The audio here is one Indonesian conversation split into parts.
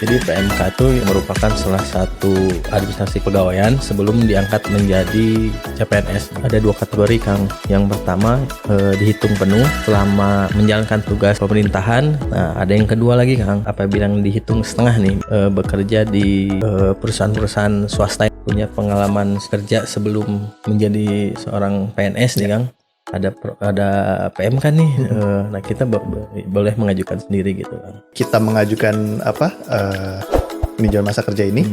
Jadi PMK itu merupakan salah satu administrasi pegawaian sebelum diangkat menjadi CPNS. Ada dua kategori, Kang. Yang pertama dihitung penuh selama menjalankan tugas pemerintahan. Nah, ada yang kedua lagi, Kang. Apabila dihitung setengah nih, bekerja di perusahaan-perusahaan swasta yang punya pengalaman kerja sebelum menjadi seorang PNS nih, Kang. Ada PMK nih, nah kita boleh mengajukan sendiri gitu kan. Kita mengajukan peninjauan masa kerja ini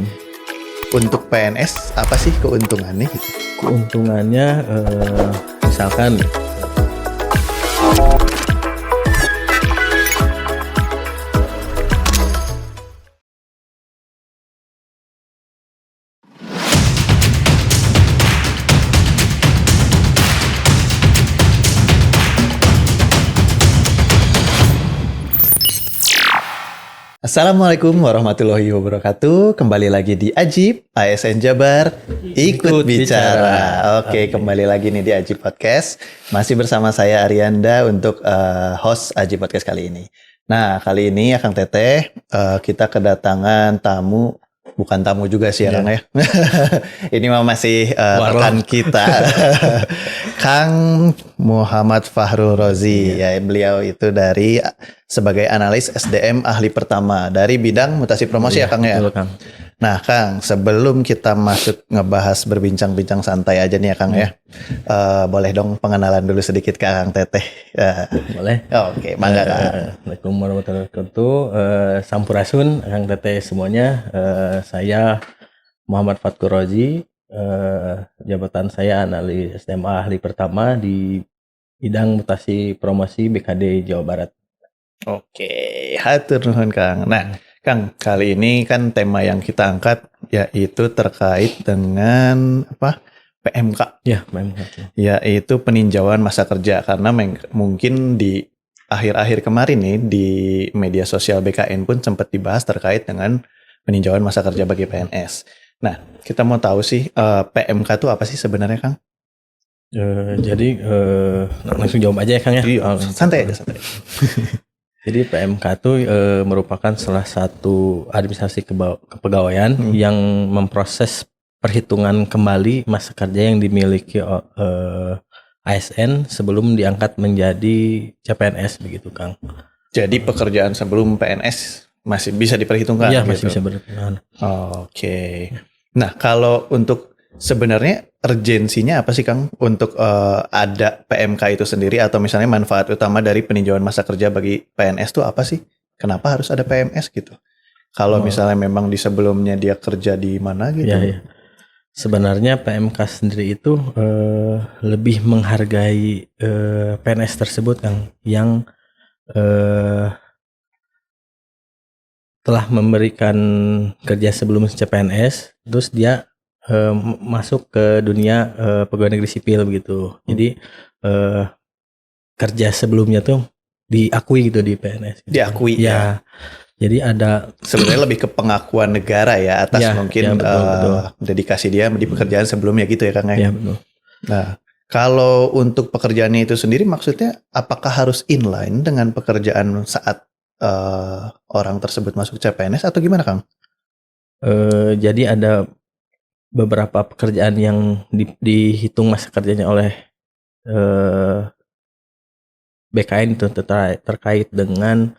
untuk PNS, apa sih keuntungannya gitu? Keuntungannya misalkan Assalamualaikum warahmatullahi wabarakatuh. Kembali lagi di Ajib ASN Jabar Ikut Bicara. Oke, kembali lagi nih di Ajib Podcast. Masih bersama saya Arianda untuk host Ajib Podcast kali ini. Nah, kali ini Kang Teteh kita kedatangan tamu. Bukan tamu juga sih ya, Kang ya. Ini mah masih rekan kita. Kang Muhammad Fahrul Rozi. Ya, beliau itu dari sebagai analis SDM ahli pertama dari bidang mutasi promosi ya, Kang ya. Betul, Kang. Nah, Kang, sebelum kita masuk ngebahas berbincang-bincang santai aja nih ya, Kang ya. Boleh dong pengenalan dulu sedikit ke Kang Teteh. Boleh. Oke, mangga Kang. Assalamualaikum warahmatullahi wabarakatuh. Sampurasun, Kang Teteh semuanya. Saya Muhammad Fahrul Rozi. Jabatan saya analis SMA ahli pertama di bidang mutasi promosi BKD Jawa Barat. Oke, hatur nuhun Kang. Nah, Kang, kali ini kan tema yang kita angkat yaitu terkait dengan PMK. Ya, PMK. Yaitu peninjauan masa kerja, karena mungkin di akhir-akhir kemarin nih di media sosial BKN pun sempat dibahas terkait dengan peninjauan masa kerja bagi PNS. Nah, kita mau tahu sih PMK itu apa sih sebenarnya, Kang? Jadi langsung jawab aja ya, Kang ya. Santai aja, santai. Jadi PMK itu merupakan salah satu administrasi kepegawaian yang memproses perhitungan kembali masa kerja yang dimiliki ASN sebelum diangkat menjadi CPNS begitu, Kang. Jadi pekerjaan sebelum PNS masih bisa diperhitungkan? Iya, gitu? masih bisa berhitungan. Oke. Nah, kalau untuk sebenarnya urgensinya apa sih, Kang, untuk ada PMK itu sendiri, atau misalnya manfaat utama dari peninjauan masa kerja bagi PNS itu apa sih? Kenapa harus ada PMS gitu? Kalau misalnya memang di sebelumnya dia kerja di mana gitu? Ya. Sebenarnya PMK sendiri itu lebih menghargai PNS tersebut, Kang, yang telah memberikan kerja sebelum CPNS, terus dia masuk ke dunia pegawai negeri sipil begitu. Jadi kerja sebelumnya tuh diakui gitu di PNS. Gitu. Diakui ya. Jadi ada sebenarnya lebih ke pengakuan negara ya atas mungkin betul. Dedikasi dia di pekerjaan sebelumnya gitu ya, Kang ya. Iya, betul. Nah, kalau untuk pekerjaannya itu sendiri maksudnya apakah harus inline dengan pekerjaan saat orang tersebut masuk CPNS atau gimana, Kang? Jadi ada beberapa pekerjaan yang dihitung masa kerjanya oleh BKN itu terkait dengan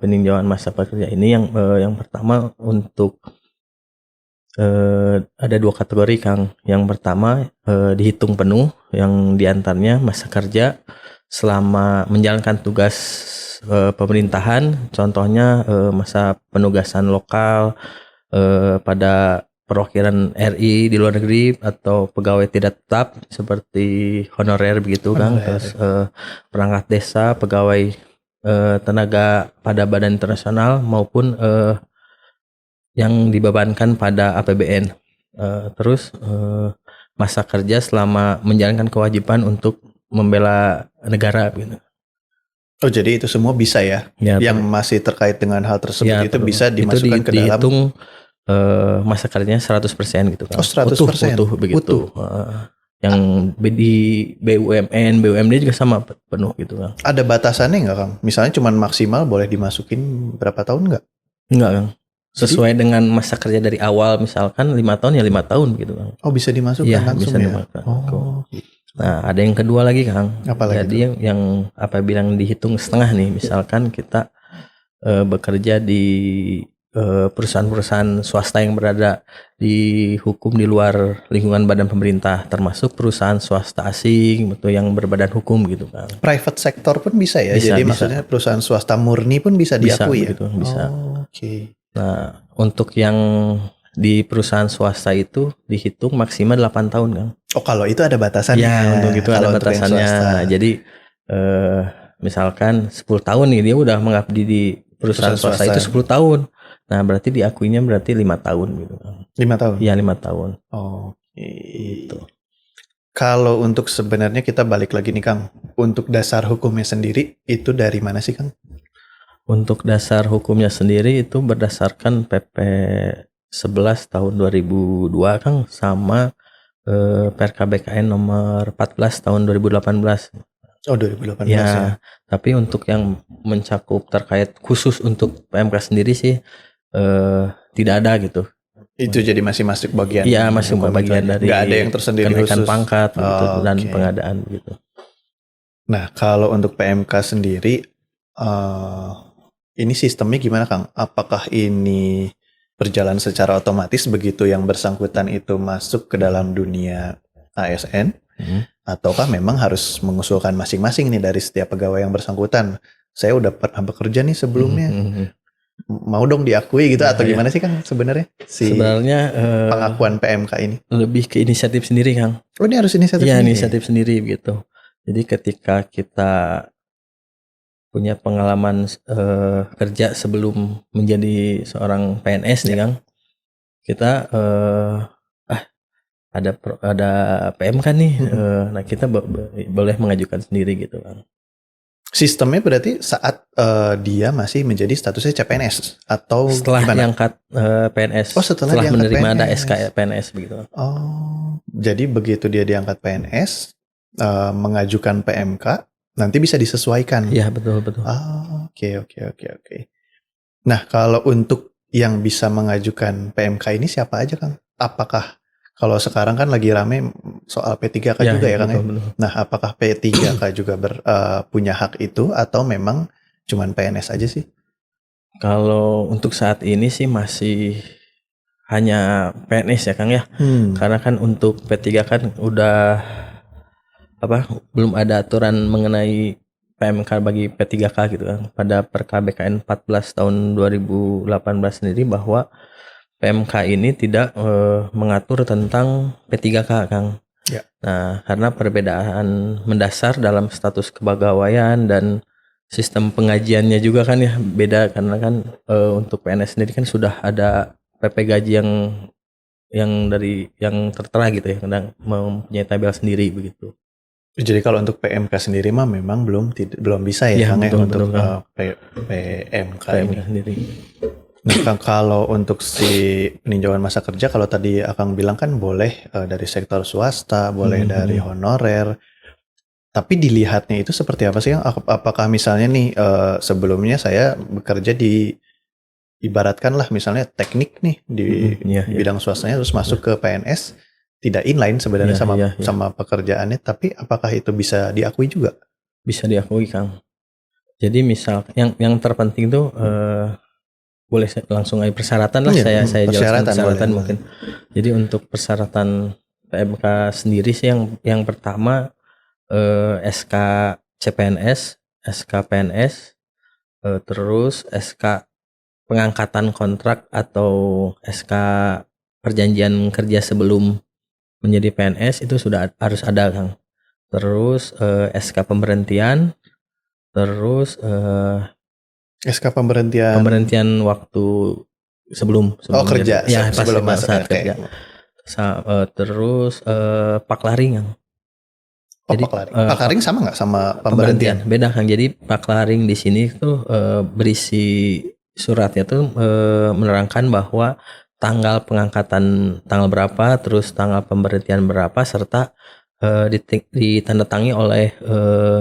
peninjauan masa pekerja ini. Yang pertama untuk ada dua kategori, Kang. Yang pertama dihitung penuh, yang diantaranya masa kerja selama menjalankan tugas pemerintahan, contohnya masa penugasan lokal pada perwakilan RI di luar negeri atau pegawai tidak tetap seperti honorer begitu, Kang. Terus perangkat desa, pegawai tenaga pada badan internasional maupun yang dibebankan pada APBN. Terus masa kerja selama menjalankan kewajiban untuk membela negara gitu. Oh, jadi itu semua bisa ya? Yang masih terkait dengan hal tersebut itu bisa dimasukkan ke dalam dihitung masa kerjanya 100% gitu, Kang. Oh, 100%. Utuh begitu. Yang di BUMN, BUMD juga sama penuh gitu, Kang. Ada batasannya nggak, Kang? Misalnya cuma maksimal boleh dimasukin berapa tahun nggak? Enggak, Kang. sesuai dengan masa kerja dari awal, misalkan 5 tahun ya 5 tahun gitu Kang. Oh, bisa dimasukkan Iya, langsung bisa ya? dimasukkan. Oh, Nah, ada yang kedua lagi Kang. apalagi Jadi yang apabila dihitung setengah nih, misalkan kita bekerja di perusahaan-perusahaan swasta yang berada di hukum di luar lingkungan badan pemerintah, termasuk perusahaan swasta asing atau yang berbadan hukum gitu Kang. private sector pun bisa ya? Bisa, Jadi bisa. maksudnya perusahaan swasta murni pun bisa Bisa diakui ya? begitu, bisa. Oh, oke. Nah, untuk yang di perusahaan swasta itu dihitung maksimal 8 tahun Kang. Oh, kalau itu ada batasannya. Ya, untuk itu Kalau ada untuk yang batasannya. swasta. Jadi misalkan 10 tahun nih dia udah mengabdi di perusahaan Perusahaan swasta itu swasta. 10 tahun. Nah, berarti diakuinya berarti 5 tahun gitu. 5 tahun? Iya, 5 tahun. Oke. Kalau untuk sebenarnya kita balik lagi nih Kang. Untuk dasar hukumnya sendiri itu dari mana sih Kang? Untuk dasar hukumnya sendiri itu berdasarkan PP 11 tahun 2002 Kang, sama Perka BKN nomor 14 tahun 2018. Oh, 2018 Ya, ya. tapi untuk yang mencakup terkait khusus untuk PMK sendiri sih tidak ada gitu. Itu jadi masih masuk bagian. Iya, masih hukum bagian itu aja. dari Nggak ada yang tersendiri kenaikan khusus. pangkat gitu, Oh, dan oke. pengadaan gitu. Nah, kalau untuk PMK sendiri, ini sistemnya gimana Kang? Apakah ini berjalan secara otomatis begitu yang bersangkutan itu masuk ke dalam dunia ASN? Ataukah memang harus mengusulkan masing-masing nih dari setiap pegawai yang bersangkutan? Saya udah pernah bekerja nih sebelumnya, mau dong diakui gitu, atau Iya. gimana sih Kang sebenarnya si Sebenarnya pengakuan PMK ini? lebih ke inisiatif sendiri Kang. Oh, ini harus inisiatif Iya, sendiri? inisiatif sendiri gitu. Jadi ketika kita punya pengalaman kerja sebelum menjadi seorang PNS nih Kang, kita ada PMK nih, nah kita boleh mengajukan sendiri gitu Kang. Sistemnya berarti saat dia masih menjadi statusnya CPNS atau Setelah gimana? diangkat PNS, Oh, setelah diangkat menerima ada PNS. SK PNS begitu. Oh, jadi begitu dia diangkat PNS, mengajukan PMK, nanti bisa disesuaikan. Iya, betul. Oh, oke. Nah, kalau untuk yang bisa mengajukan PMK ini siapa aja Kang? Apakah kalau sekarang kan lagi rame soal P3K juga ya Kang ya? betul. Nah, apakah P3K juga punya hak itu atau memang cuman PNS aja sih? Kalau untuk saat ini sih masih hanya PNS ya Kang ya. Karena kan untuk P3 kan udah belum ada aturan mengenai PMK bagi P3K gitu kan. Pada Perka BKN 14 tahun 2018 sendiri bahwa PMK ini tidak mengatur tentang P3K Kang. Ya. Nah, karena perbedaan mendasar dalam status kepegawaian dan sistem pengajiannya juga kan ya beda, karena kan untuk PNS sendiri kan sudah ada PP gaji yang tertera gitu ya, kadang mempunyai tabel sendiri begitu. Jadi kalau untuk PMK sendiri mah memang belum bisa ya, Iya, Kang ya, betul, untuk Kang. PMK PMK ini. sendiri. Nah, Kang, kalau untuk si peninjauan masa kerja, kalau tadi Akang bilang kan boleh dari sektor swasta, boleh dari honorer. Tapi dilihatnya itu seperti apa sih, Kang? Apakah misalnya nih sebelumnya saya bekerja di, ibaratkan lah misalnya teknik nih di bidang swastanya, terus masuk ke PNS, tidak inline sebenarnya sama pekerjaannya, tapi apakah itu bisa diakui juga? Bisa diakui Kang. Jadi misal yang terpenting tuh boleh langsung aja persyaratan lah, saya jelaskan persyaratan mungkin. Jadi untuk persyaratan PMK sendiri sih yang pertama SK CPNS, SK PNS, terus SK pengangkatan kontrak atau SK perjanjian kerja sebelum menjadi PNS itu sudah harus ada Kang. Terus SK pemberhentian, terus SK pemberhentian waktu sebelum kerja ya sebelum saat kerja. Terus paklaring Kang. Jadi paklaring sama nggak sama pemberhentian? Beda Kang. Jadi paklaring di sini tuh berisi suratnya tuh menerangkan bahwa tanggal pengangkatan tanggal berapa, terus tanggal pemberhentian berapa, serta ditandatangi oleh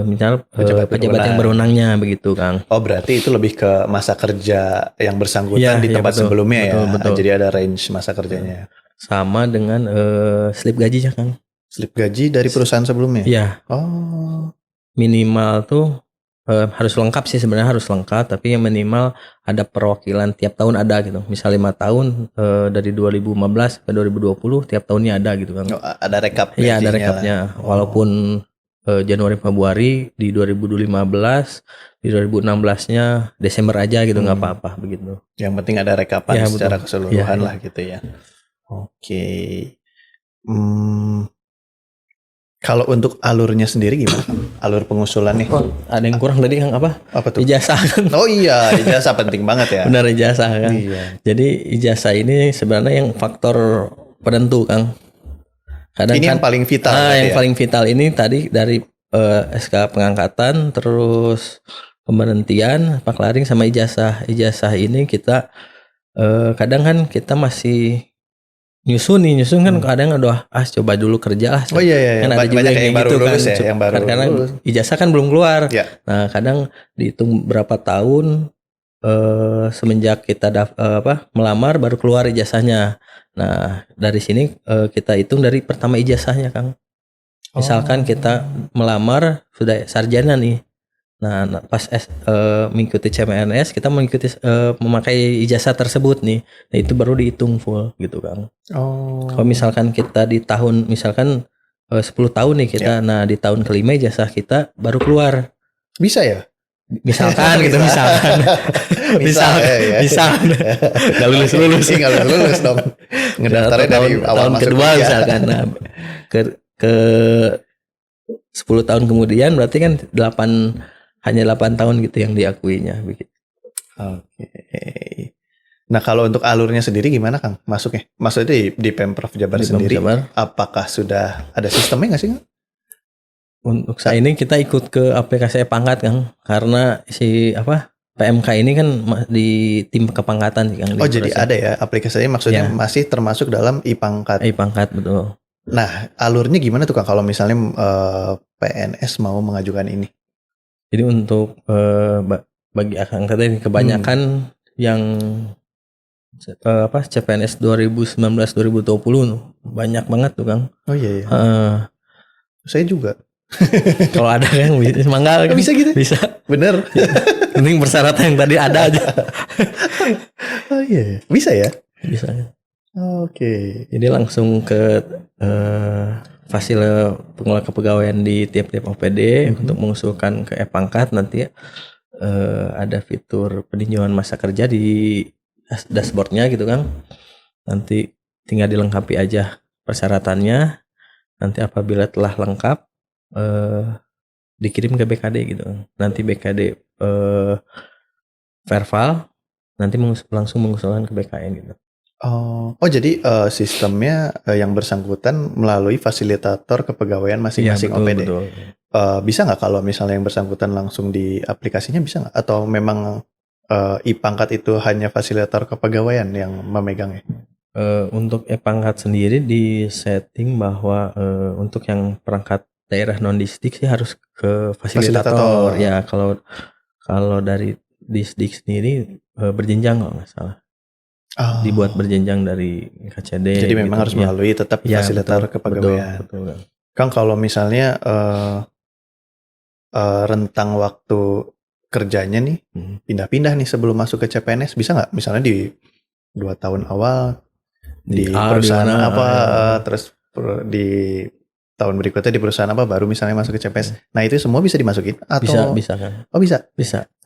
misal pejabat yang berwenang. berwenangnya begitu, Kang. Oh, berarti itu lebih ke masa kerja yang bersangkutan Iya, di iya, tempat betul. sebelumnya Betul, ya. betul. Jadi ada range masa kerjanya. Sama dengan slip gajinya, Kang. Slip gaji dari perusahaan sebelumnya. Iya, Oh, minimal tuh harus lengkap sih, sebenarnya harus lengkap, tapi yang minimal ada perwakilan tiap tahun ada gitu. Misal 5 tahun dari 2015 ke 2020 tiap tahunnya ada gitu, Kang. ada rekap Iya, ada gajinya rekapnya. lah. Walaupun Januari Februari di 2015, di 2016-nya Desember aja gitu, nggak apa-apa begitu. Yang penting ada rekapan Ya, secara betul. keseluruhan Ya, lah gitu ya. Oke. Kalau untuk alurnya sendiri gimana? Alur pengusulan nih. Ada yang kurang tadi, Kang, apa? Apa tuh? Ijazah. Oh iya, ijazah penting banget ya. Benar, ijazah, Kang. Iya. Jadi ijazah ini sebenarnya yang faktor penentu, Kang. Kadang Ini yang paling vital berarti yang ya? paling vital ini tadi dari SK pengangkatan, terus pemberhentian, paklaring sama ijazah. Ijazah ini kita kadang kan kita masih nyusun kan kadang udah coba dulu kerja lah. Oh iya. Kan ada juga Banyak yang yang baru gitu lulus kan. ya, yang baru Karena lulus. ijazah kan belum keluar. Ya. Nah, kadang dihitung berapa tahun semenjak kita melamar baru keluar ijazahnya. Nah, dari sini kita hitung dari pertama ijazahnya, Kang. Misalkan kita melamar sudah sarjana nih. Nah, pas mengikuti CPNS kita mengikuti memakai ijazah tersebut nih. Nah, itu baru dihitung full gitu, Kang. Oh. Kalau misalkan kita di tahun misalkan 10 tahun nih kita, nah di tahun kelima ijazah kita baru keluar. Bisa ya? Misalkan gitu, misalkan. Nggak lulus. Nggak lulus dong. Ngedaftarnya dari awal tahun masuk kedua kuliah. misalkan. Nah, ke 10 tahun kemudian berarti kan hanya 8 tahun gitu yang diakuinya begitu. Oke. Nah, kalau untuk alurnya sendiri gimana, Kang? Masuknya? Maksudnya di Pemprov Jabar Di sendiri, Jabar. apakah sudah ada sistemnya nggak sih, Kang? Untuk saat ini kita ikut ke aplikasi pangkat, Kang, karena si PMK ini kan di tim kepangkatan sih, Kang. Oh, jadi ada ya aplikasinya, maksudnya masih termasuk dalam I-Pangkat. I-Pangkat, betul. Nah, alurnya gimana tuh, Kang, kalau misalnya PNS mau mengajukan ini? Jadi untuk bagi Akang tadi kebanyakan yang CPNS 2019-2020 banyak banget tuh, Kang. Oh iya. Saya juga. Kalau ada kan mangga kan? Bisa gitu? Bisa. Bener. Penting persyaratan yang tadi ada aja. Oh iya. Bisa ya? Bisa. Oke. Jadi langsung ke fasil pengelola kepegawaian di tiap-tiap OPD untuk mengusulkan ke E-Pangkat nanti ada fitur peninjauan masa kerja di dashboardnya gitu, Kang. Nanti tinggal dilengkapi aja persyaratannya. Nanti apabila telah lengkap dikirim ke BKD gitu. Nanti BKD verbal, nanti langsung mengusulkan ke BKN gitu. Oh jadi sistemnya yang bersangkutan melalui fasilitator kepegawaian masing-masing betul, OPD. Betul. Bisa nggak kalau misalnya yang bersangkutan langsung di aplikasinya, bisa nggak? Atau memang I-Pangkat itu hanya fasilitator kepegawaian yang memegangnya? Untuk E-Pangkat sendiri di setting bahwa untuk yang perangkat daerah non distrik sih harus ke fasilitator. Ya, kalau dari distrik sendiri berjenjang kalau nggak salah. Dibuat berjenjang dari KCD. Jadi memang harus melalui tetap fasilitator kepegawaian. Betul. Kang, kalau misalnya rentang waktu kerjanya nih pindah-pindah nih sebelum masuk ke CPNS, bisa nggak? Misalnya di 2 tahun awal di perusahaan apa, terus di tahun berikutnya di perusahaan apa, baru misalnya masuk ke CPNS. Nah, itu semua bisa dimasukin atau bisa kan? Oh, bisa.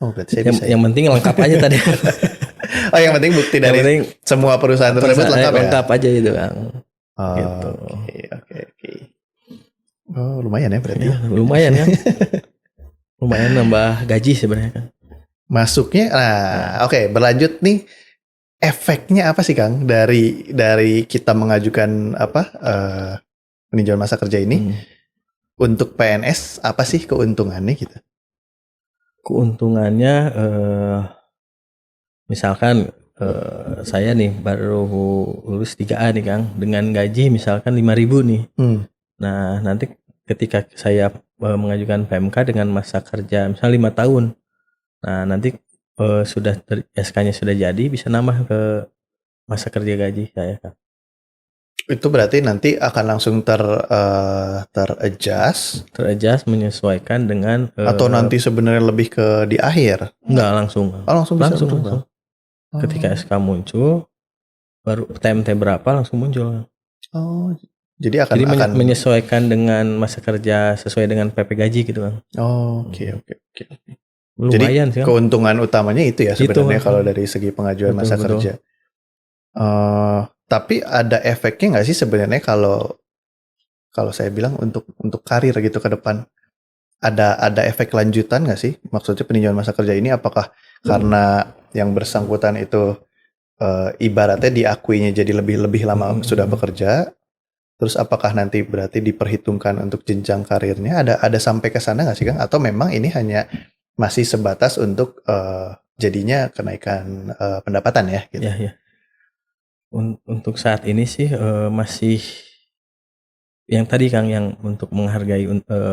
Oh, berarti saya bisa. Yang penting lengkap aja tadi. Oh, yang penting bukti dari semua perusahaan tersebut lengkap ya. Lengkap aja itu, Kang. Gitu. Oke. Oh, lumayan ya berarti. Ya, lumayan ya. Lumayan nambah gaji sebenarnya, kan. Masuknya. Nah, oke, berlanjut nih. Efeknya apa sih, Kang, dari kita mengajukan peninjauan masa kerja ini untuk PNS? Apa sih keuntungannya gitu? Keuntungannya misalkan saya nih baru lulus 3A nih, Kang, dengan gaji misalkan 5.000 nih. Nah, nanti ketika saya mengajukan PMK dengan masa kerja misalnya 5 tahun. Nah, nanti sudah SK-nya sudah jadi bisa nambah ke masa kerja gaji saya kan. Itu berarti nanti akan langsung ter-adjust Ter-adjust menyesuaikan dengan atau nanti sebenarnya lebih ke di akhir? enggak langsung. Oh, langsung bisa Langsung. berubah. Ketika SK muncul baru TMT berapa langsung muncul. Oh, jadi Jadi akan menyesuaikan dengan masa kerja sesuai dengan PP gaji gitu kan. Oh, oke. Lumayan Jadi sih kan. keuntungan utamanya itu ya sebenarnya Itu, kalau dari segi pengajuan masa betul. kerja. Tapi ada efeknya nggak sih sebenarnya kalau saya bilang untuk karir gitu ke depan? Ada efek lanjutan nggak sih? Maksudnya peninjauan masa kerja ini apakah karena yang bersangkutan itu ibaratnya diakuinya jadi lebih lama sudah bekerja? Terus apakah nanti berarti diperhitungkan untuk jenjang karirnya? Ada sampai ke sana nggak sih Kang? Atau memang ini hanya masih sebatas untuk jadinya kenaikan pendapatan ya? Gitu. Ya. Untuk saat ini sih masih yang tadi Kang yang untuk menghargai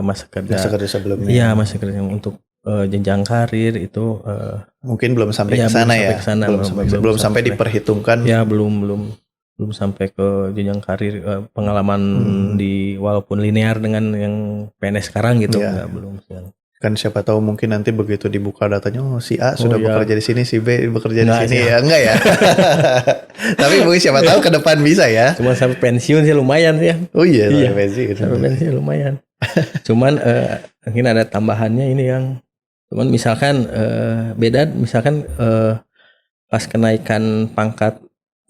masa kerja. Masa kerja sebelumnya. Iya, masa kerja untuk jenjang karir itu mungkin belum sampai ke sana ya. Belum sampai diperhitungkan. Ya, belum sampai ke jenjang karir pengalaman di walaupun linear dengan yang PNS sekarang gitu enggak belum. Kan siapa tahu mungkin nanti begitu dibuka datanya si A sudah bekerja di sini, si B bekerja di sini ya. Enggak ya. Tapi mungkin siapa tahu ke depan bisa ya. Cuma sampai pensiun sih lumayan ya. Oh iya, pensiun. Sampai pensiun lumayan. Cuman mungkin ada tambahannya ini yang cuman misalkan beda misalkan pas kenaikan pangkat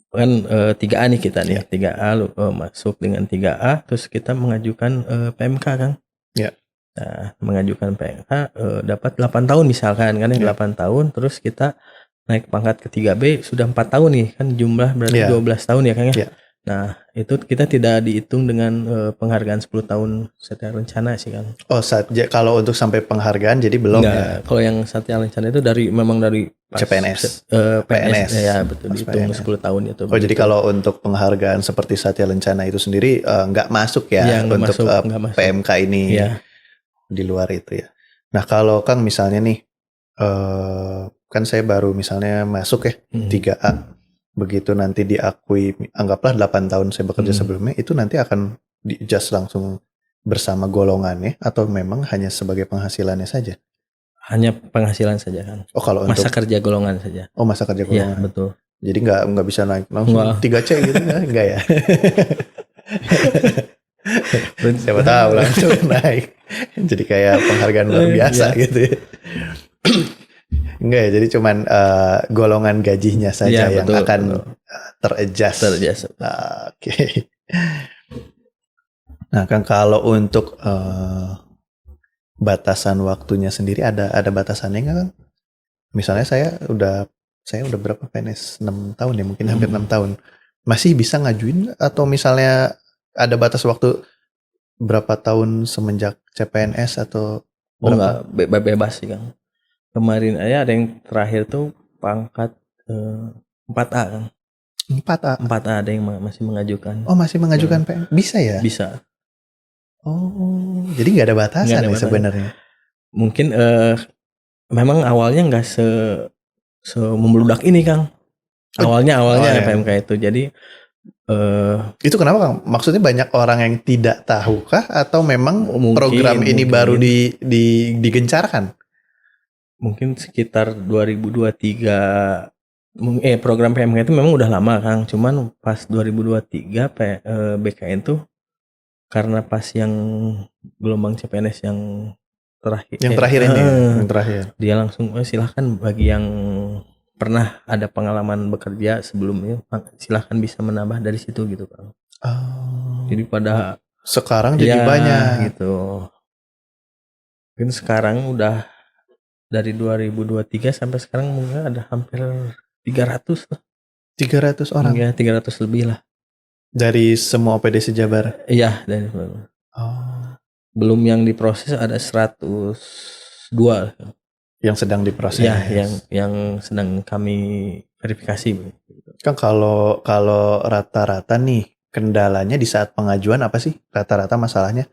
kan 3A nih kita nih, 3A masuk dengan 3A terus kita mengajukan PMK Kang. Ya. Nah, mengajukan PMK dapat 8 tahun misalkan kan 8 tahun terus kita naik pangkat ke 3B sudah 4 tahun nih kan jumlah berarti 12 tahun ya Kang ya. Nah, itu kita tidak dihitung dengan penghargaan 10 tahun Satya Lencana sih Kang. Oh, kalau untuk sampai penghargaan jadi belum ya. Kalau yang Satya Lencana itu memang dari CPNS. PNS ya betul dihitung 10 tahun itu. Oh, jadi kalau untuk penghargaan seperti Satya Lencana itu sendiri nggak masuk ya untuk PMK ini. Ya. Di luar itu ya. Nah, kalau Kang misalnya nih kan saya baru misalnya masuk ya 3A. Begitu nanti diakui anggaplah 8 tahun saya bekerja sebelumnya itu nanti akan di-adjust langsung bersama golongannya atau memang hanya sebagai penghasilannya saja? Hanya penghasilan saja kan. Oh, kalau masa kerja golongan saja. Oh, masa kerja golongan. Iya, betul. Jadi nggak bisa naik langsung 3C gitu kan? Enggak ya. Siapa tahu langsung naik. Jadi kayak penghargaan luar biasa gitu ya. Enggak ya, jadi cuman golongan gajinya saja yang akan ter-adjust. Oke. Nah, kan kalau untuk batasan waktunya sendiri ada batasannya nggak kan? Misalnya saya udah berapa PNS 6 tahun ya, mungkin hampir 6 tahun. Masih bisa ngajuin atau misalnya ada batas waktu berapa tahun semenjak CPNS atau berapa? Enggak, bebas sih Kang. Kemarin ada yang terakhir tuh pangkat 4A Kang. 4A ada yang masih mengajukan. Oh, masih mengajukan PNS? Bisa ya? Bisa. Oh, jadi nggak ada batasan ya sebenarnya? Mungkin memang awalnya nggak membludak ini Kang. Awalnya PMK itu. Jadi itu kenapa Kang? Maksudnya banyak orang yang tidak tahu kah atau memang program ini baru digencarkan? Mungkin sekitar 2023 program PMK itu memang udah lama Kang. Cuman pas 2023 BKN tuh karena pas yang gelombang CPNS yang terakhir. Yang terakhir ini. Yang terakhir. Dia langsung silahkan bagi yang pernah ada pengalaman bekerja sebelumnya silahkan bisa menambah dari situ gitu Kang. Jadi pada sekarang jadi banyak gitu. Mungkin sekarang udah dari 2023 sampai sekarang mungkin ada hampir 300 lah. 300 orang? Ya 300 lebih lah. Dari semua OPD sejabar? Iya dari semua. Belum yang diproses ada 102 yang sedang diproses. Ya, yang sedang kami verifikasi. Kan kalau rata-rata nih kendalanya di saat pengajuan apa sih? Rata-rata masalahnya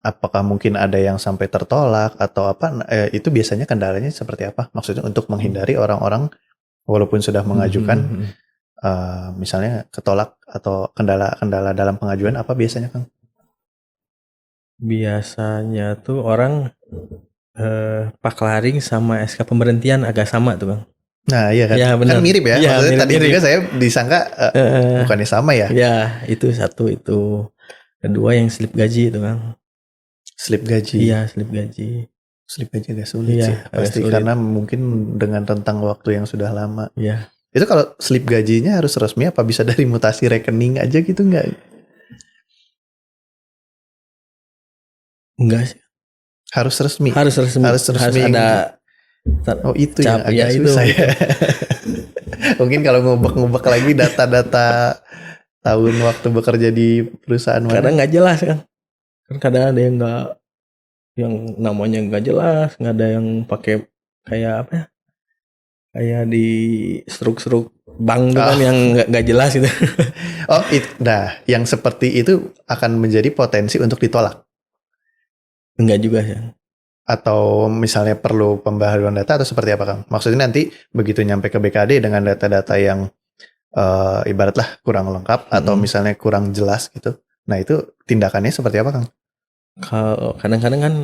apakah mungkin ada yang sampai tertolak atau apa? Itu biasanya kendalanya seperti apa? Maksudnya untuk menghindari orang-orang walaupun sudah mengajukan, misalnya ketolak atau kendala-kendala dalam pengajuan apa biasanya, Kang? Biasanya tuh orang paklaring sama SK pemberhentian agak sama tuh Bang. Nah iya kan, Ya, kan benar. mirip ya. Iya, Maksudnya tadi mirip-mirip. juga saya disangka bukannya sama ya. Ya, itu satu itu. Kedua yang slip gaji itu Bang. Slip gaji. Iya, slip gaji. Slip gaji agak sulit Iya, sih. agak Pasti sulit. karena mungkin dengan rentang waktu yang sudah lama. Iya. Itu kalau slip gajinya harus resmi apa bisa dari mutasi rekening aja gitu nggak? Enggak sih. Harus resmi. Harus resmi. Harus resmi. ada Oh itu yang cap, agak ya, itu. susah ya. Mungkin kalau ngubek-ngubek lagi data-data tahun waktu bekerja di perusahaan Karena mana. nggak jelas kan. Kan kadang ada yang nggak, yang namanya nggak jelas, nggak ada yang pakai kayak apa ya? Kayak di struk-struk bank tuh kan yang nggak jelas gitu. Oh, nah yang seperti itu akan menjadi potensi untuk ditolak. Enggak juga sih. Atau misalnya perlu pembaharuan data atau seperti apa Kang? Maksudnya nanti begitu nyampe ke BKD dengan data-data yang ibaratlah kurang lengkap atau misalnya kurang jelas gitu. Nah itu tindakannya seperti apa Kang? Kalau kadang-kadang kan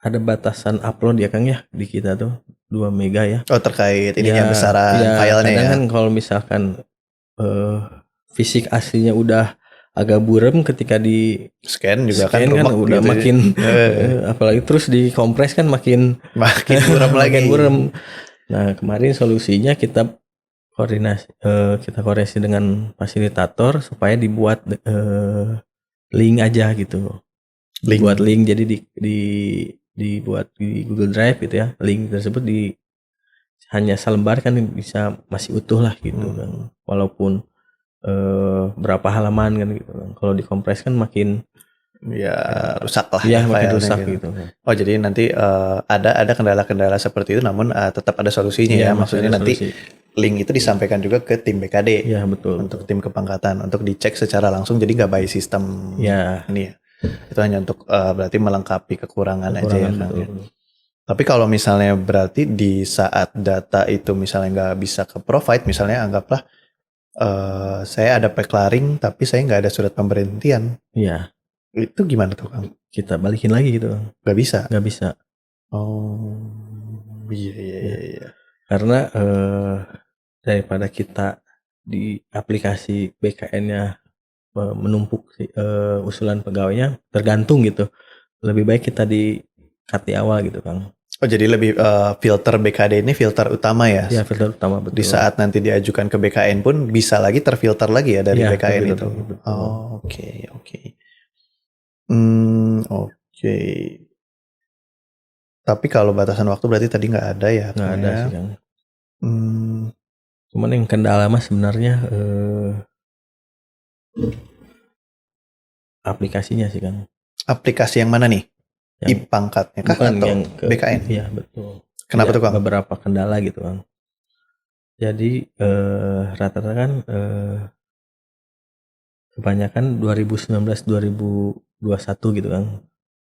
ada batasan upload ya Kang ya di kita tuh 2 mega ya. Oh terkait ininya Ya, besaran filenya kadang ya. kan kalau misalkan fisik aslinya udah agak buram, ketika di Scan juga scan kan kan rumek udah gitu ya. makin apalagi terus dikompres kan makin Makin buram lagi. makin buram. Nah kemarin solusinya kita koordinasi dengan fasilitator supaya dibuat link aja gitu. Dibuat link jadi dibuat di Google Drive gitu ya. Link tersebut hanya selembar kan bisa masih utuh lah gitu kan. Walaupun berapa halaman kan gitu kan. Kalau dikompres kan makin rusak lah ya makin filenya rusak gitu. gitu. Oh jadi nanti ada kendala-kendala seperti itu namun tetap ada solusinya ya. Maksudnya nanti link itu disampaikan juga ke tim BKD. Ya betul. Untuk tim kepangkatan untuk dicek secara langsung jadi nggak by sistem ini ya. Itu hanya untuk berarti melengkapi kekurangan aja ya Kang. Tapi kalau misalnya berarti di saat data itu misalnya nggak bisa ke provide, misalnya anggaplah saya ada paklaring tapi saya nggak ada surat pemberhentian. Iya. Itu gimana tuh Kang? Kita balikin lagi gitu. Nggak bisa? Nggak bisa. Oh iya. Karena daripada kita di aplikasi BKN-nya menumpuk usulan pegawainya tergantung gitu, lebih baik kita di cut di awal gitu Kang. Oh jadi lebih filter BKD ini filter utama ya? Iya filter utama betul. Di saat nanti diajukan ke BKN pun bisa lagi terfilter lagi ya dari BKN itu. Oh oke. Oke. Tapi kalau batasan waktu berarti tadi nggak ada ya? Nggak ada sih Kang. Cuman yang kendala mas sebenarnya aplikasinya sih Kang. Aplikasi yang mana nih? I-Pangkatnya kah atau yang ke BKN? Iya betul. Kenapa tuh Kang? Beberapa kendala gitu Kang. Jadi rata-rata kan kebanyakan 2019-2021 gitu Kang.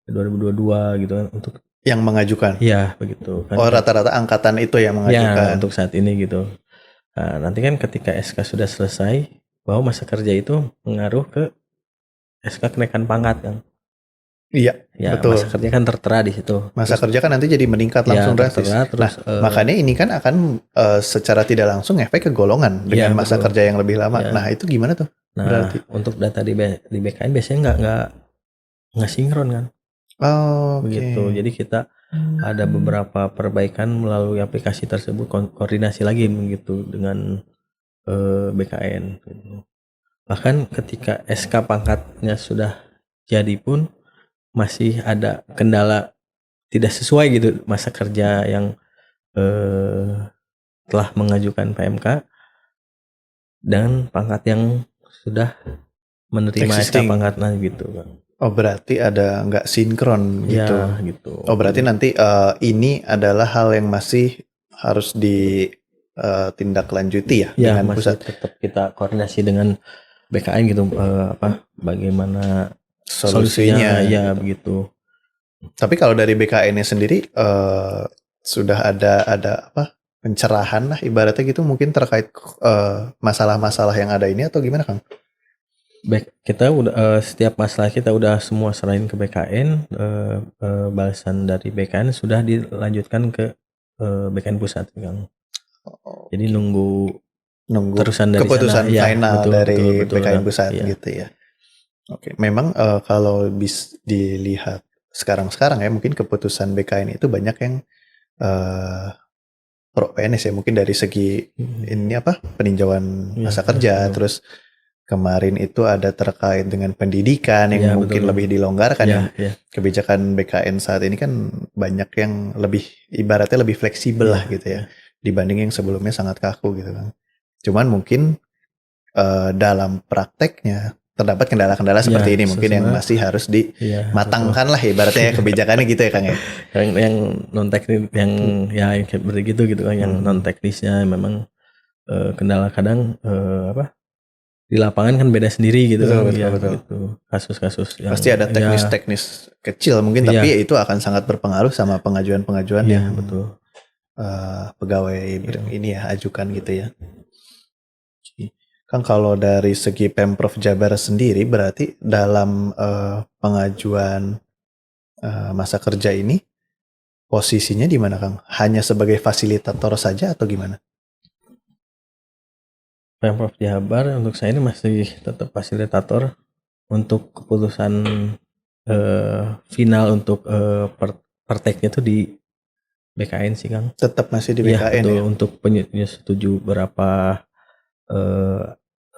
2022 gitu kan untuk yang mengajukan. Iya begitu kan. Oh rata-rata angkatan itu yang mengajukan. Ya untuk saat ini gitu. Nah, nanti kan ketika SK sudah selesai, bahwa masa kerja itu mengaruh ke SK kenaikan pangkat kan. Iya, ya, betul. Masa kerja kan tertera di situ. Masa kerja kan nanti jadi meningkat langsung drastis. Terus, makanya ini kan akan secara tidak langsung efek ke golongan dengan masa kerja yang lebih lama. Nah itu gimana tuh? Nah berarti untuk data di BKN biasanya nggak sinkron kan. Oh begitu. Jadi kita ada beberapa perbaikan melalui aplikasi tersebut, koordinasi lagi begitu dengan BKN. Bahkan ketika SK pangkatnya sudah jadi pun masih ada kendala tidak sesuai gitu masa kerja yang telah mengajukan PMK dan pangkat yang sudah menerima SK pangkatnya gitu Bang. Oh berarti ada nggak sinkron gitu. Ya, gitu. Oh berarti nanti ini adalah hal yang masih harus ditindaklanjuti ya dengan masih pusat. Tetap kita koordinasi dengan BKN gitu bagaimana solusinya. ya begitu. Tapi kalau dari BKN-nya sendiri sudah ada apa pencerahan lah ibaratnya gitu mungkin terkait masalah-masalah yang ada ini atau gimana Kang? Kita udah setiap masalah kita udah semua serahin ke BKN, balasan dari BKN sudah dilanjutkan ke BKN pusat, Kang. Jadi nunggu terusan dari keputusan sana. final betul, dari betul, BKN pusat ya. gitu ya. Oke, memang kalau dilihat sekarang ya mungkin keputusan BKN itu banyak yang pro PNS ya mungkin dari segi ini apa peninjauan masa kerja betul. terus kemarin itu ada terkait dengan pendidikan yang mungkin betul. lebih dilonggarkan ya. Kebijakan BKN saat ini kan banyak yang lebih ibaratnya lebih fleksibel lah gitu ya dibanding yang sebelumnya sangat kaku gitu kan. Cuman mungkin dalam prakteknya terdapat kendala-kendala seperti ini mungkin yang masih harus dimatangkan lah ibaratnya kebijakannya gitu ya Kang ya. Yang non teknis yang yang kayak begitu gitu kan yang non teknisnya memang kendala kadang apa di lapangan kan beda sendiri gitu. Betul. Gitu. Kasus-kasus yang pasti ada teknis-teknis kecil mungkin tapi itu akan sangat berpengaruh sama pengajuan-pengajuan yang betul. Pegawai ini ya ajukan gitu ya. Kan kalau dari segi Pemprov Jabar sendiri berarti dalam pengajuan masa kerja ini posisinya di mana Kang? Hanya sebagai fasilitator saja atau gimana? Pemprov Jabar untuk saya ini masih tetap fasilitator untuk keputusan final untuk perteknya itu di BKN sih Kang. Tetap masih di BKN betul, ya. Untuk setuju berapa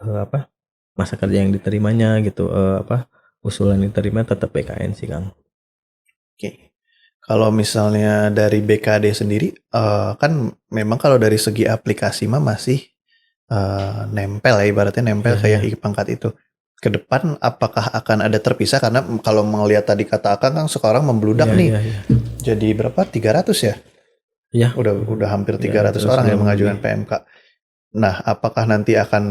apa masa kerja yang diterimanya gitu apa usulan yang diterima tetap BKN sih Kang. Oke. Kalau misalnya dari BKD sendiri kan memang kalau dari segi aplikasi mah masih nempel ya ibaratnya nempel kayak pangkat itu. Ke depan apakah akan ada terpisah karena kalau melihat tadi kata Akang kan sekarang membludak nih. Jadi berapa? 300 ya? Iya. Udah hampir 300 orang yang mengajukan PMK. Nah, apakah nanti akan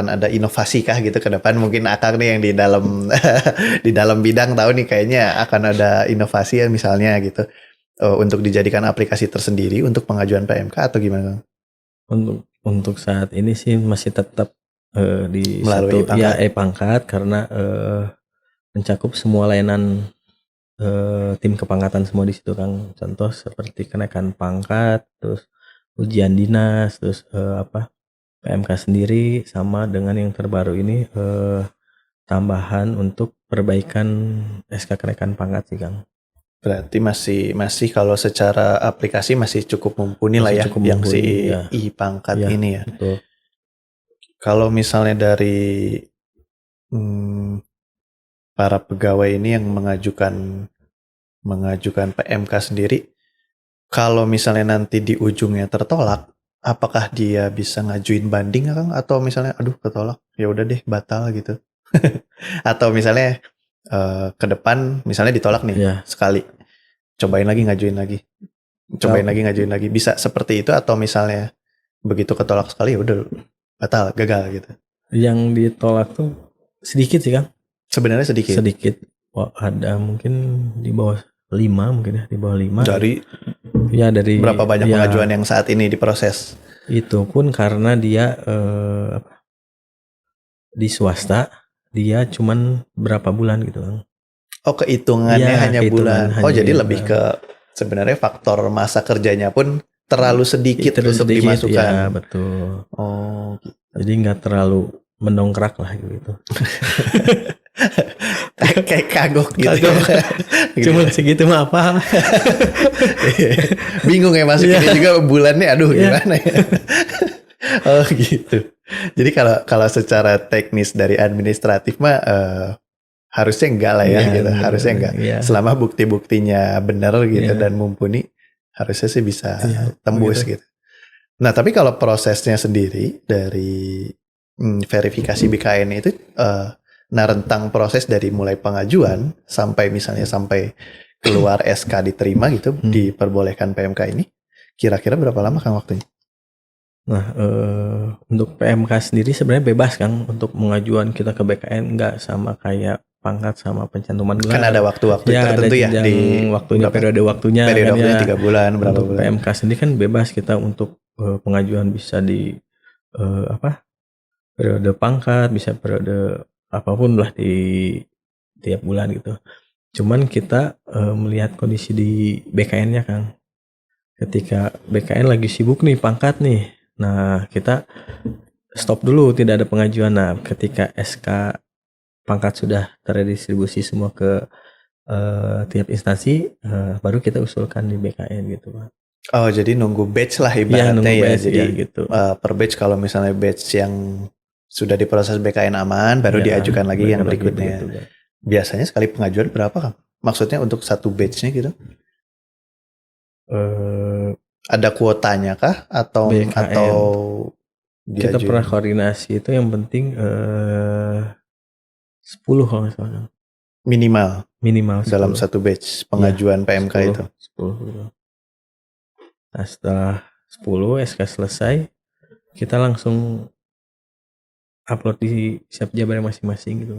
ada inovasi kah gitu ke depan? Mungkin Akang nih yang di dalam di dalam bidang tahu nih kayaknya akan ada inovasi ya misalnya gitu. Untuk dijadikan aplikasi tersendiri untuk pengajuan PMK atau gimana? Untuk saat ini sih masih tetap di melalui satu pangkat karena mencakup semua layanan tim kepangkatan semua di situ Kang. Contoh seperti kenaikan pangkat, terus ujian dinas, terus apa PMK sendiri sama dengan yang terbaru ini tambahan untuk perbaikan SK kenaikan pangkat sih Kang. Berarti masih kalau secara aplikasi masih cukup mumpuni lah ya yang si i-pangkat ini ya. Betul. Kalau misalnya dari para pegawai ini yang mengajukan PMK sendiri, kalau misalnya nanti di ujungnya tertolak, apakah dia bisa ngajuin banding Kang? Atau misalnya aduh ketolak, ya udah deh batal gitu. Atau misalnya ke depan misalnya ditolak nih sekali, cobain lagi ngajuin lagi, bisa seperti itu atau misalnya begitu ketolak sekali ya udah batal gagal gitu. Yang ditolak tuh sedikit sih Kang. Sebenarnya sedikit. Wah, ada mungkin di bawah 5 mungkin ya, di bawah 5. Dari berapa banyak pengajuan yang saat ini diproses? Itu pun karena dia di swasta dia cuman berapa bulan gitu Kang. Oh, kehitungannya hanya bulan. Jadi lebih ke sebenarnya faktor masa kerjanya pun terlalu sedikit untuk dimasukkan. Iya, betul. Oh, gitu. Jadi nggak terlalu mendongkrak lah gitu. Kayak kagok gitu. Cuma segitu mah apa? Bingung ya masukinnya juga bulannya aduh gimana ya. Oh gitu. Jadi kalau secara teknis dari administratif mah harusnya enggak lah ya gitu. Harusnya enggak. Selama bukti-buktinya benar gitu dan mumpuni harusnya sih bisa tembus gitu. Nah, tapi kalau prosesnya sendiri dari verifikasi BKN itu rentang proses dari mulai pengajuan sampai misalnya sampai keluar SK diterima gitu diperbolehkan PMK ini kira-kira berapa lama Kang waktunya? Nah, untuk PMK sendiri sebenarnya bebas Kang untuk pengajuan kita ke BKN, nggak sama kayak pangkat sama pencantuman gelar. Kan ada waktu-waktu tertentu ya ada di waktunya, periode waktunya. periode kan waktunya ya. 3 bulan berapa Untuk bulan. PMK sendiri kan bebas kita untuk pengajuan bisa di periode pangkat, bisa periode apapun lah di tiap bulan gitu. Cuman kita melihat kondisi di BKN-nya Kang. Ketika BKN lagi sibuk nih pangkat nih, nah kita stop dulu, tidak ada pengajuan. Nah ketika SK pangkat sudah terdistribusi semua ke tiap instansi, baru kita usulkan di BKN gitu Pak. Oh jadi nunggu batch lah Iya, ibaratnya nunggu ya. batch, Jadi ya, gitu. per batch kalau misalnya batch yang sudah diproses BKN aman baru Ya, diajukan lagi yang balik lagi berikutnya. begitu, Kang. Biasanya sekali pengajuan berapa Kang? Maksudnya untuk satu batchnya gitu? Ada kuotanya kah atau BKN. Kita diajuin? pernah koordinasi itu yang penting 10 kalau nggak salah. Minimal Minimal 10. dalam satu batch pengajuan PMK 10, itu. 10 gitu. Nah setelah 10 SK selesai, kita langsung upload di Siap Jabar masing-masing gitu.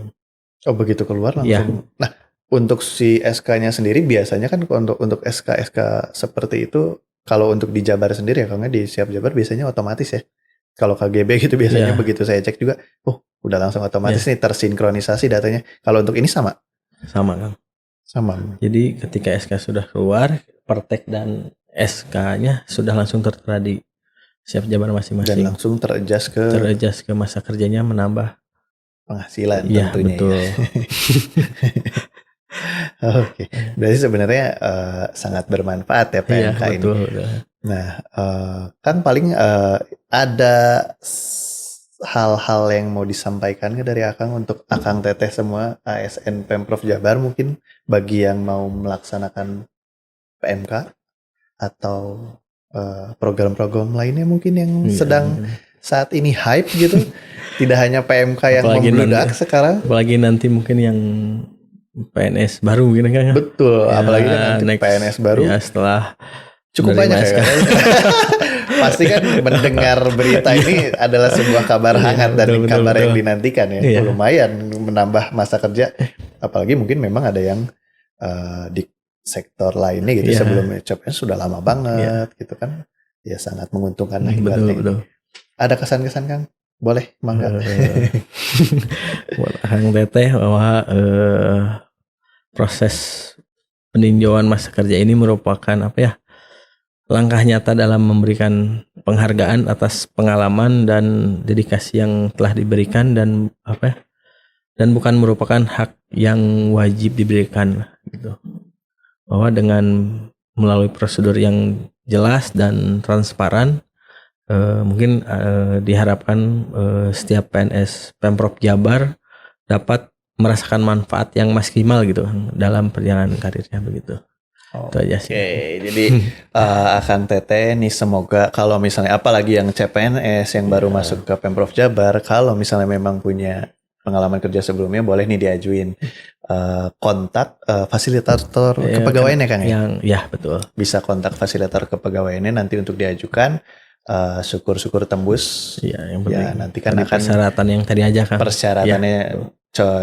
Oh begitu keluar Iya. langsung. Nah untuk si SK-nya sendiri biasanya kan untuk SK seperti itu kalau untuk di Jabar sendiri ya karena di Siap Jabar biasanya otomatis ya. Kalau KGB gitu biasanya Iya. begitu saya cek juga, udah langsung otomatis nih tersinkronisasi datanya. Kalau untuk ini sama? Sama Kang. Sama. Jadi ketika SK sudah keluar, Pertek dan SK-nya sudah langsung tertera di Siap Jabar Dan masing-masing. langsung teradjust ke masa kerjanya, menambah penghasilan Iya, tentunya. betul. Ya. Oke, berarti sebenarnya sangat bermanfaat ya Iya, PMK ini. betul. Nah, kan paling ada hal-hal yang mau disampaikan ke dari Akang untuk Akang Teteh semua ASN Pemprov Jabar mungkin bagi yang mau melaksanakan PMK atau program-program lainnya mungkin yang Iya, sedang saat ini hype gitu. Tidak hanya PMK yang Apalagi membludak sekarang. apalagi nanti mungkin yang PNS baru gitu kan. Betul, Ya, apalagi kan nanti next, PNS baru ya setelah cukup menerima banyak ya. SK. Pasti kan mendengar berita ini adalah sebuah kabar Iya, hangat dan betul, kabar yang betul. dinantikan ya. Iya. Lumayan menambah masa kerja. Apalagi mungkin memang ada yang di sektor lainnya gitu Iya. sebelumnya CPNS sudah lama banget gitu kan. Ya sangat menguntungkan lah ibaratnya. Betul. Ada kesan-kesan Kang? Boleh, mangga. Buat Kang Teteh bahwa proses peninjauan masa kerja ini merupakan langkah nyata dalam memberikan penghargaan atas pengalaman dan dedikasi yang telah diberikan dan dan bukan merupakan hak yang wajib diberikan gitu. Bahwa dengan melalui prosedur yang jelas dan transparan, mungkin diharapkan setiap PNS Pemprov Jabar dapat merasakan manfaat yang maksimal gitu dalam perjalanan karirnya begitu. Itu aja sih. Oke, jadi Akang Teteh nih semoga kalau misalnya apalagi yang CPNS yang baru masuk ke Pemprov Jabar, kalau misalnya memang punya pengalaman kerja sebelumnya boleh nih diajuin kontak fasilitator kepegawaiannya Kang ya? Ya betul. Bisa kontak fasilitator kepegawaiannya nanti untuk diajukan. Syukur-syukur tembus. Ya, yang penting. Ya, nanti kan tadi akan persyaratan yang tadi aja kan. persyaratannya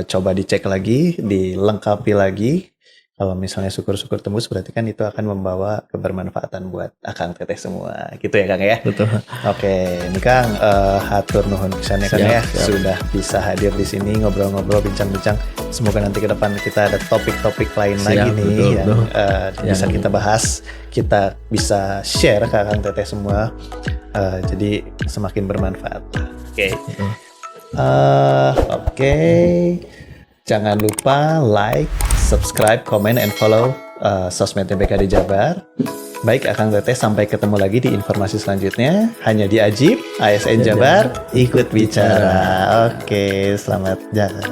coba dicek lagi, dilengkapi lagi. Kalau misalnya syukur-syukur tembus berarti kan itu akan membawa kebermanfaatan buat Akang Teteh semua. Gitu ya Kang ya? Betul. Oke, ini Kang hatur nuhun pisannya Kang ya sudah bisa hadir di sini ngobrol-ngobrol bincang-bincang. Semoga nanti ke depan kita ada topik-topik lain lagi nih yang bisa kita bahas, kita bisa share ke Akang Teteh semua. Jadi semakin bermanfaat. Oke. Jangan lupa like, subscribe, comment, and follow sosmednya BKD Jabar. Baik, Akang Teteh sampai ketemu lagi di informasi selanjutnya. Hanya di Ajib, ASN Jabar, ikut bicara. Oke, selamat jalan.